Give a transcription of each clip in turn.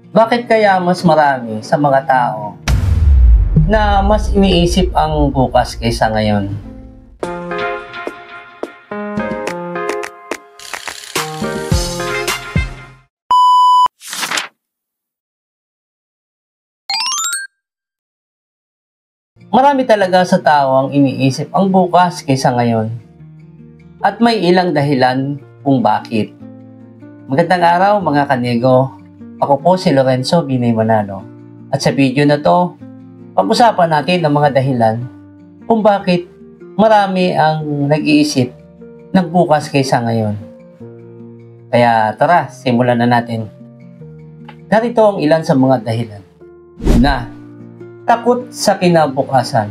Bakit kaya mas marami sa mga tao na mas iniisip ang bukas kaysa ngayon? Marami talaga sa tao ang iniisip ang bukas kaysa ngayon. At may ilang dahilan kung bakit. Magandang araw mga kanego. Ako po si Lorenzo Binay Manalo. At sa video na to, pag-usapan natin ang mga dahilan kung bakit marami ang nag-iisip ng bukas kaysa ngayon. Kaya tara, simulan na natin. Narito ang ilan sa mga dahilan. Una, takot sa kinabukasan.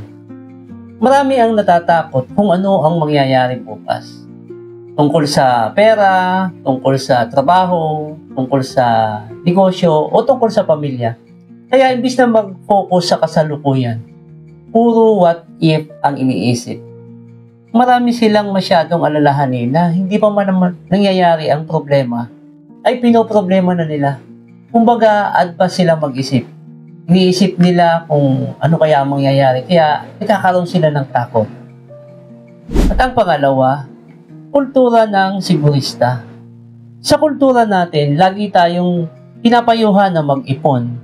Marami ang natatakot kung ano ang mangyayari bukas. Tungkol sa pera, tungkol sa trabaho, tungkol sa negosyo, o tungkol sa pamilya. Kaya imbis na mag-focus sa kasalukuyan, puro what if ang iniisip. Marami silang masyadong alalahanin na hindi pa man naman nangyayari ang problema, ay pinoproblema na nila. Kumbaga, advance sila mag-isip. Iniisip nila kung ano kaya ang mangyayari, kaya nagkakaroon sila ng takot. At ang pangalawa, kultura ng sigurista. Sa kultura natin, lagi tayong pinapayuhan na mag-ipon,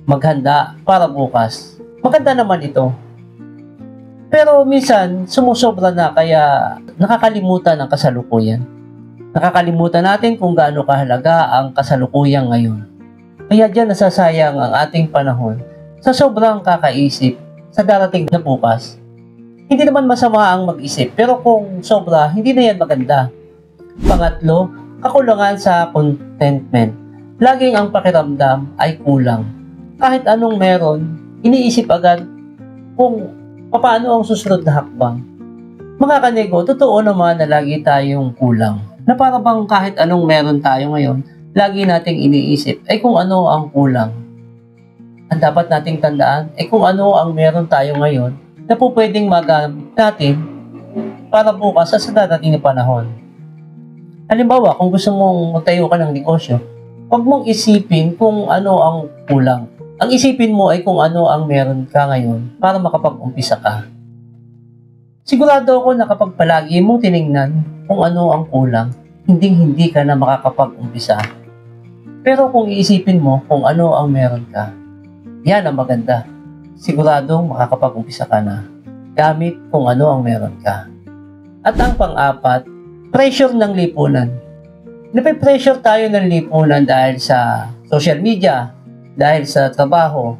maghanda para bukas. Maganda naman ito. Pero minsan, sumusobra na kaya nakakalimutan ang kasalukuyan. Nakakalimutan natin kung gaano kahalaga ang kasalukuyan ngayon. Kaya dyan nasasayang ang ating panahon sa sobrang kakaisip sa darating na bukas. Hindi naman masama ang mag-isip, pero kung sobra, hindi na yan maganda. Pangatlo, kakulangan sa contentment. Laging ang pakiramdam ay kulang. Kahit anong meron, iniisip agad kung paano ang susunod na hakbang. Mga kanego, totoo naman na lagi tayong kulang. Na para bang kahit anong meron tayo ngayon, lagi nating iniisip ay kung ano ang kulang. Ang dapat nating tandaan ay kung ano ang meron tayo ngayon na po pwedeng magamit natin para bukas sa darating na panahon. Halimbawa, kung gusto mong magtayo ka ng negosyo, huwag mong isipin kung ano ang kulang. Ang isipin mo ay kung ano ang meron ka ngayon para makapag-umpisa ka. Sigurado ako na kapag palagi mong tinignan kung ano ang kulang, hindi ka na makakapag-umpisa. Pero kung iisipin mo kung ano ang meron ka, yan ang maganda. Siguradong makakapag-umpisa ka na gamit kung ano ang meron ka. At ang pang-apat, pressure ng lipunan. Nape-pressure tayo ng lipunan dahil sa social media, dahil sa trabaho,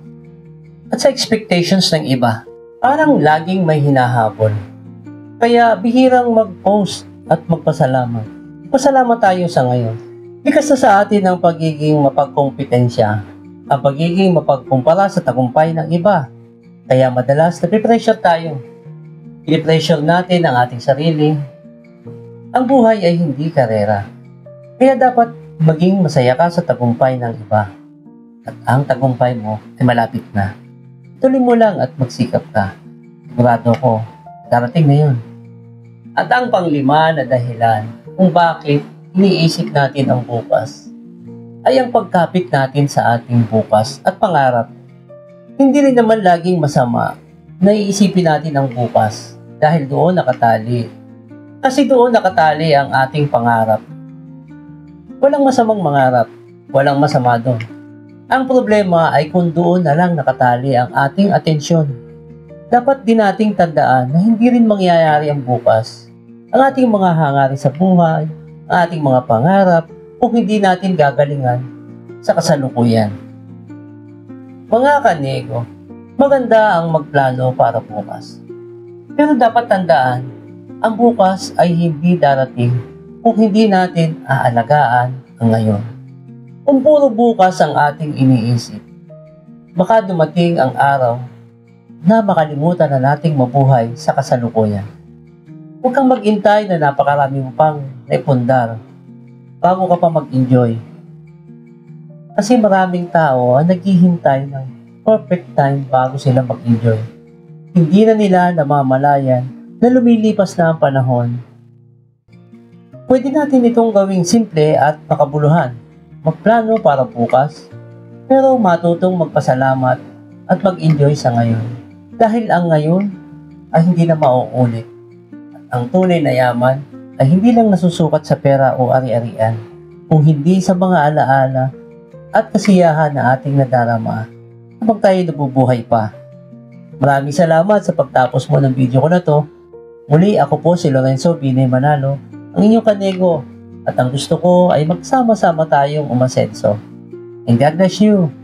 at sa expectations ng iba. Parang laging may hinahabol. Kaya bihirang mag-post at magpasalamat. Pasalamat tayo sa ngayon. Likas na sa atin ang pagiging mapagkompetensya, ang pagiging mapagkumpara sa tagumpay ng iba. Kaya madalas napipressure tayo. Pinipressure natin ang ating sarili. Ang buhay ay hindi karera. Kaya dapat maging masaya ka sa tagumpay ng iba. At ang tagumpay mo ay malapit na. Tuloy mo lang at magsikap ka. Sigurado ko, darating na yun. At ang panglima na dahilan kung bakit iniisip natin ang bukas ay ang pagkapit natin sa ating bukas at pangarap. Hindi rin naman laging masama na iisipin natin ang bukas dahil doon nakatali. Kasi doon nakatali ang ating pangarap. Walang masamang mangarap, walang masama doon. Ang problema ay kung doon na lang nakatali ang ating atensyon. Dapat din nating tandaan na hindi rin mangyayari ang bukas. Ang ating mga hangarin sa buhay, ang ating mga pangarap, kung hindi natin gagalingan sa kasalukuyan. Mga kanego, maganda ang magplano para bukas. Pero dapat tandaan, ang bukas ay hindi darating kung hindi natin aalagaan ang ngayon. Kung puro bukas ang ating iniisip, baka dumating ang araw na makalimutan na nating mabuhay sa kasalukuyan. Huwag kang mag-intay na napakarami mo pang naipundar bago ka pa mag-enjoy. Kasi maraming tao ang naghihintay ng perfect time bago sila mag-enjoy. Hindi na nila namamalayan na lumilipas na ang panahon. Pwede natin itong gawing simple at makabuluhan. Magplano para bukas. Pero matutong magpasalamat at mag-enjoy sa ngayon. Dahil ang ngayon ay hindi na mauulit. At ang tunay na yaman ay hindi lang nasusukat sa pera o ari-arian, kung hindi sa mga alaala at kasiyahan na ating nadarama habang tayo nabubuhay pa. Maraming salamat sa pagtapos mo ng video ko na to. Muli, ako po si Lorenzo Binay Manalo, ang inyong kanego, at ang gusto ko ay magsama-sama tayong umasenso. And God bless you!